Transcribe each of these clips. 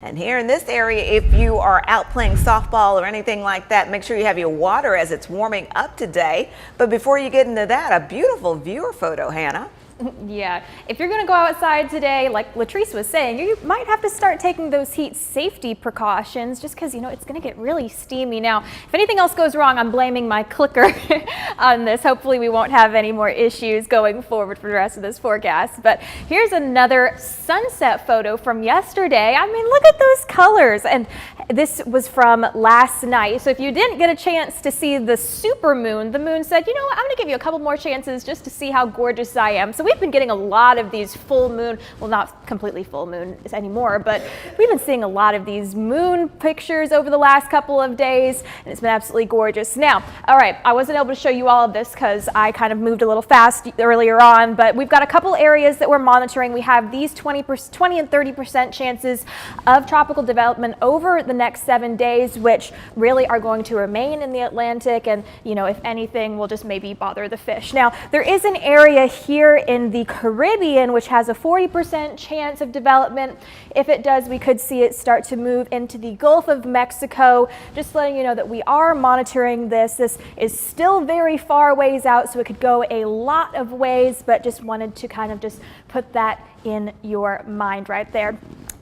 And here in this area, if you are out playing softball or anything like that, make sure you have your water as it's warming up today. But before you get into that, a beautiful viewer photo, Hannah. Yeah, if you're going to go outside today, like Latrice was saying, you might have to start taking those heat safety precautions just because, it's going to get really steamy. Now, if anything else goes wrong, I'm blaming my clicker on this. Hopefully we won't have any more issues going forward for the rest of this forecast. But here's another sunset photo from yesterday. I mean, look at those colors. And this was from last night. So if you didn't get a chance to see the super moon, the moon said, you know what, I'm going to give you a couple more chances just to see how gorgeous I am. So we've been getting a lot of these full moon, well, not completely full moon anymore, but we've been seeing a lot of these moon pictures over the last couple of days, and it's been absolutely gorgeous. Now, all right, I wasn't able to show you all of this because I kind of moved a little fast earlier on, but we've got a couple areas that we're monitoring. We have these 20 and 30% chances of tropical development over the next 7 days, which really are going to remain in the Atlantic, and if anything, will just maybe bother the fish. Now, there is an area here in the Caribbean which has a 40% chance of development. If it does, we could see it start to move into the Gulf of Mexico. Just letting you know that we are monitoring this. This is still very far ways out, so it could go a lot of ways, but just wanted to kind of just put that in your mind right there.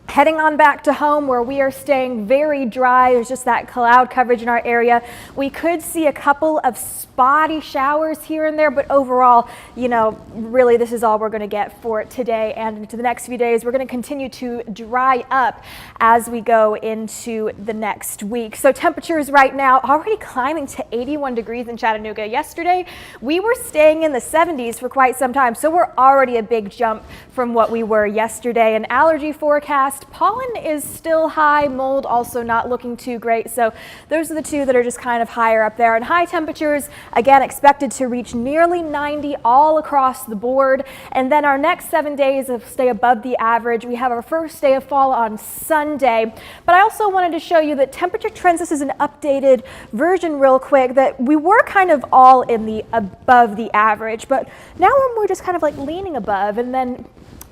Heading on back to home where we are staying very dry. There's just that cloud coverage in our area. We could see a couple of spotty showers here and there, but overall, really this is all we're going to get for today and into the next few days. We're going to continue to dry up as we go into the next week. So temperatures right now already climbing to 81 degrees in Chattanooga. Yesterday, we were staying in the 70s for quite some time, so we're already a big jump from what we were yesterday. An allergy forecast. Pollen is still high, mold also not looking too great. So those are the two that are just kind of higher up there. And high temperatures, again, expected to reach nearly 90 all across the board. And then our next 7 days will stay above the average. We have our first day of fall on Sunday. But I also wanted to show you that temperature trends, this is an updated version real quick, that we were kind of all in the above the average. But now we're just kind of like leaning above, and then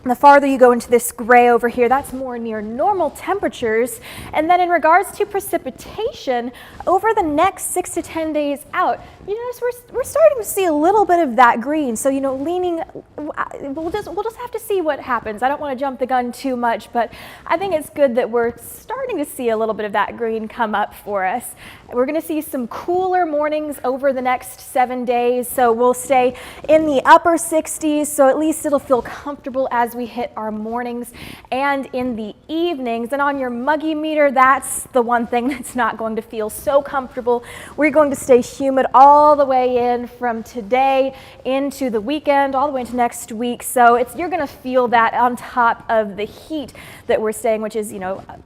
the farther you go into this gray over here, that's more near normal temperatures. And then in regards to precipitation, over the next 6 to 10 days out, we're starting to see a little bit of that green. So, leaning, we'll just have to see what happens. I don't want to jump the gun too much, but I think it's good that we're starting to see a little bit of that green come up for us. We're going to see some cooler mornings over the next 7 days. So we'll stay in the upper 60s. So at least it'll feel comfortable as we hit our mornings and in the evenings. And on your muggy meter, that's the one thing that's not going to feel so comfortable. We're going to stay humid all the way in from today into the weekend, all the way into next week. So you're going to feel that on top of the heat that we're staying, which is,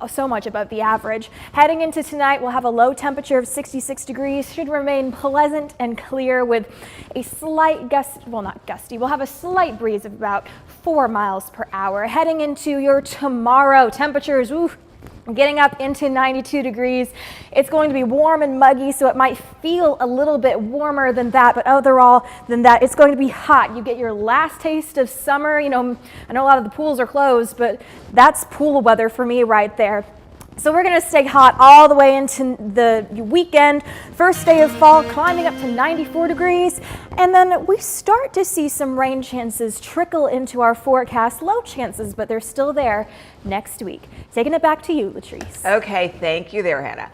so much above the average. Heading into tonight, we'll have a low temperature of 66 degrees, should remain pleasant and clear with a slight gust, well, not gusty, we'll have a slight breeze of about 4 miles per hour. Heading into your tomorrow, temperatures, getting up into 92 degrees. It's going to be warm and muggy, so it might feel a little bit warmer than that, but overall than that, it's going to be hot. You get your last taste of summer. I know a lot of the pools are closed, but that's pool weather for me right there. So we're going to stay hot all the way into the weekend. First day of fall, climbing up to 94 degrees. And then we start to see some rain chances trickle into our forecast. Low chances, but they're still there next week. Taking it back to you, Latrice. Okay, thank you there, Hannah.